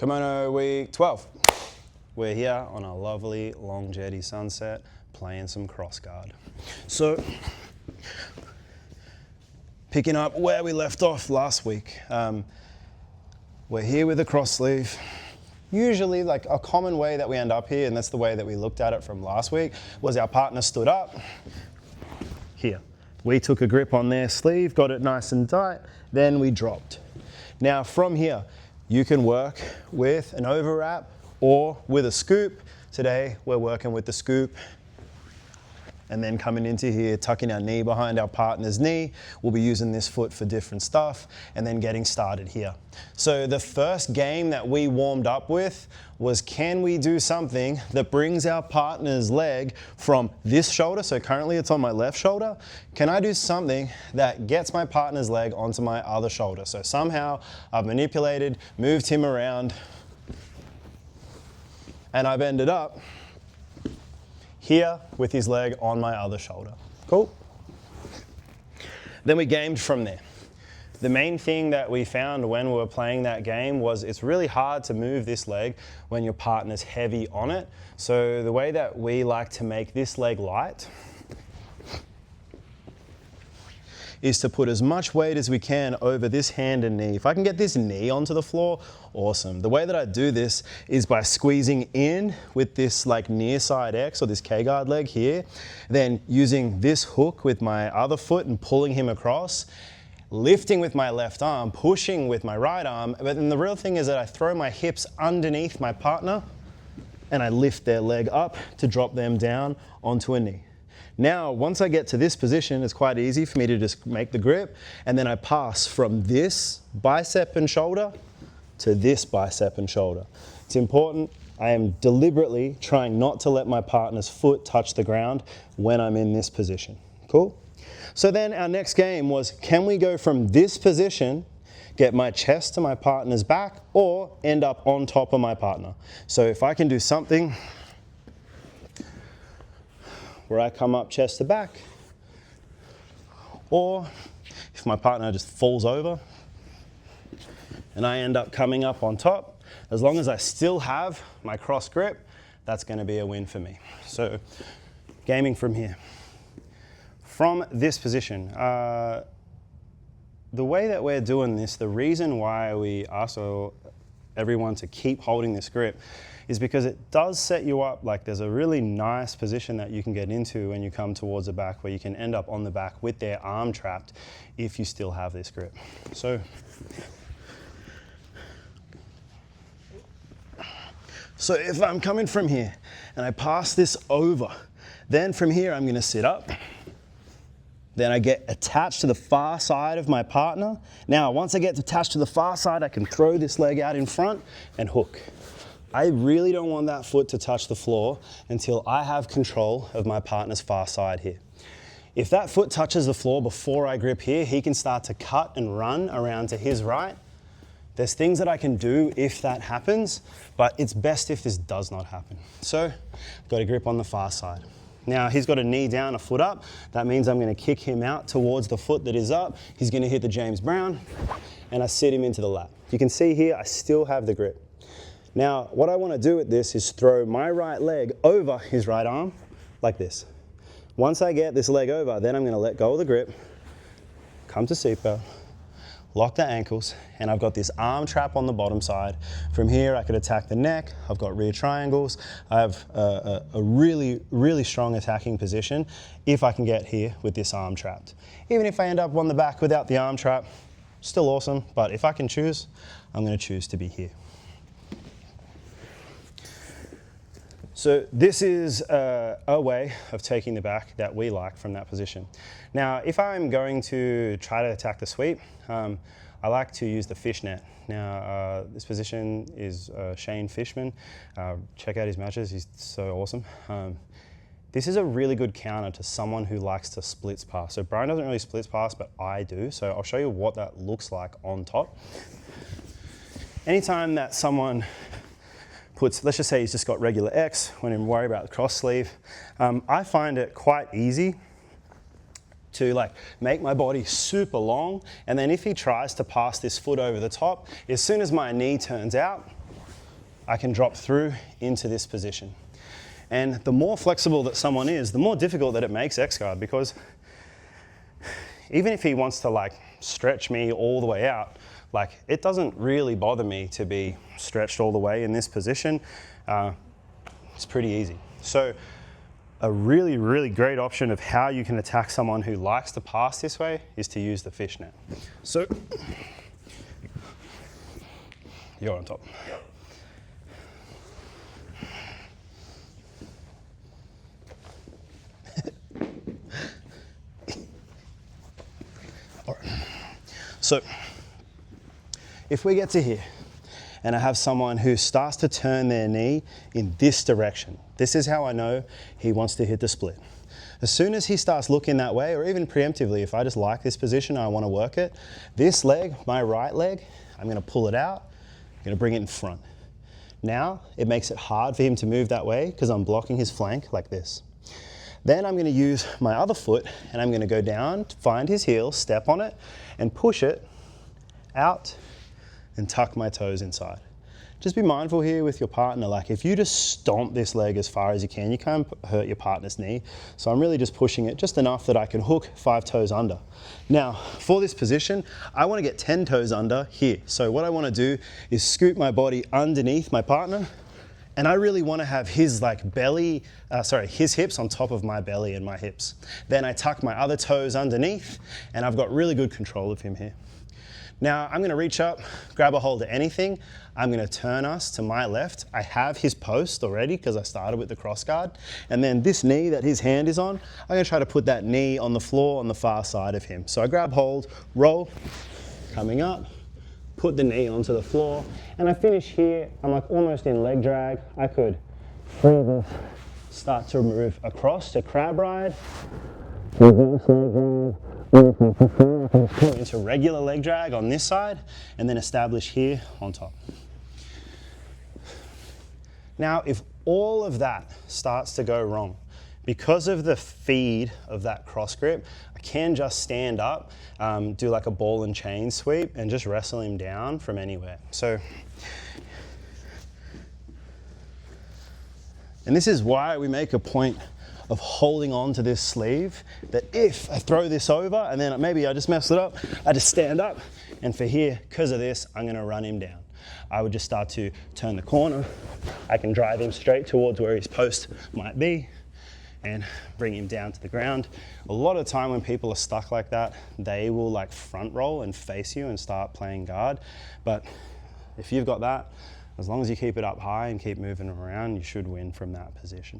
Kimono week 12. We're here on a lovely long jetty sunset playing some cross guard. So, picking up where we left off last week, we're here with the cross sleeve. Usually, like a common way that we end up here, and that's the way that we looked at it from last week, was our partner stood up here. We took a grip on their sleeve, got it nice and tight, then we dropped. Now from here, you can work with an overwrap or with a scoop. Today, we're working with the scoop. And then coming into here, tucking our knee behind our partner's knee. We'll be using this foot for different stuff and then getting started here. So the first game that we warmed up with was, can we do something that brings our partner's leg from this shoulder, so currently it's on my left shoulder, can I do something that gets my partner's leg onto my other shoulder? So somehow I've manipulated, moved him around, and I've ended up here with his leg on my other shoulder. Cool? Then we gamed from there. The main thing that we found when we were playing that game was it's really hard to move this leg when your partner's heavy on it. So the way that we like to make this leg light is to put as much weight as we can over this hand and knee. If I can get this knee onto the floor, awesome. The way that I do this is by squeezing in with this like near side X or this K-guard leg here, then using this hook with my other foot and pulling him across, lifting with my left arm, pushing with my right arm. But then the real thing is that I throw my hips underneath my partner and I lift their leg up to drop them down onto a knee. Now, once I get to this position, it's quite easy for me to just make the grip, and then I pass from this bicep and shoulder to this bicep and shoulder. It's important. I am deliberately trying not to let my partner's foot touch the ground when I'm in this position. Cool? So then our next game was, can we go from this position, get my chest to my partner's back, or end up on top of my partner? So if I can do something where I come up chest to back, or if my partner just falls over and I end up coming up on top, as long as I still have my cross grip, that's going to be a win for me. So gaming from here. From this position, the way that we're doing this, the reason why we ask everyone to keep holding this grip is because it does set you up, like there's a really nice position that you can get into when you come towards the back, where you can end up on the back with their arm trapped if you still have this grip. So if I'm coming from here and I pass this over, then from here I'm gonna sit up. Then I get attached to the far side of my partner. Now, once I get attached to the far side, I can throw this leg out in front and hook. I really don't want that foot to touch the floor until I have control of my partner's far side here. If that foot touches the floor before I grip here, he can start to cut and run around to his right. There's things that I can do if that happens, but it's best if this does not happen. So, I've got a grip on the far side. Now, he's got a knee down, a foot up. That means I'm gonna kick him out towards the foot that is up. He's gonna hit the James Brown, and I sit him into the lap. You can see here, I still have the grip. Now, what I wanna do with this is throw my right leg over his right arm, like this. Once I get this leg over, then I'm gonna let go of the grip, come to seatbelt, lock the ankles, and I've got this arm trap on the bottom side. From here, I could attack the neck. I've got rear triangles. I have a really, really strong attacking position if I can get here with this arm trapped. Even if I end up on the back without the arm trap, still awesome, but if I can choose, I'm gonna choose to be here. So this is a way of taking the back that we like from that position. Now, if I'm going to try to attack the sweep, I like to use the fishnet. Now, this position is Shane Fishman. Check out his matches, he's so awesome. This is a really good counter to someone who likes to splits pass. So Brian doesn't really splits pass, but I do. So I'll show you what that looks like on top. Anytime that someone puts, let's just say he's just got regular X, when I'm worried about the cross sleeve, I find it quite easy to like make my body super long, and then if he tries to pass this foot over the top, as soon as my knee turns out, I can drop through into this position. And the more flexible that someone is, the more difficult that it makes X-guard, because even if he wants to like stretch me all the way out, like it doesn't really bother me to be stretched all the way in this position. It's pretty easy. So a really, really great option of how you can attack someone who likes to pass this way is to use the fishnet. So you're on top. All right. So if we get to here and I have someone who starts to turn their knee in this direction, this is how I know he wants to hit the split. As soon as he starts looking that way, or even preemptively, if I just like this position, I want to work it, this leg, my right leg, I'm going to pull it out, I'm going to bring it in front. Now, it makes it hard for him to move that way because I'm blocking his flank like this. Then I'm going to use my other foot and I'm going to go down, find his heel, step on it, and push it out and tuck my toes inside. Just be mindful here with your partner, like if you just stomp this leg as far as you can hurt your partner's knee. So I'm really just pushing it just enough that I can hook 5 toes under. Now, for this position, I want to get 10 toes under here. So what I want to do is scoop my body underneath my partner, and I really want to have his his hips on top of my belly and my hips. Then I tuck my other toes underneath, and I've got really good control of him here. Now I'm going to reach up, grab a hold of anything. I'm going to turn us to my left. I have his post already because I started with the cross guard. And then this knee that his hand is on, I'm going to try to put that knee on the floor on the far side of him. So I grab hold, roll, coming up, put the knee onto the floor, and I finish here. I'm like almost in leg drag. I could free this, start to move across to crab ride, reverse leg drag. Into regular leg drag on this side, and then establish here on top. Now, if all of that starts to go wrong, because of the feed of that cross grip, I can just stand up, do like a ball and chain sweep, and just wrestle him down from anywhere. So, and this is why we make a point of holding on to this sleeve, that if I throw this over and then maybe I just mess it up, I just stand up, and for here, because of this, I'm going to run him down. I would just start to turn the corner. I can drive him straight towards where his post might be and bring him down to the ground. A lot of the time when people are stuck like that, they will like front roll and face you and start playing guard. But if you've got that, as long as you keep it up high and keep moving around, you should win from that position.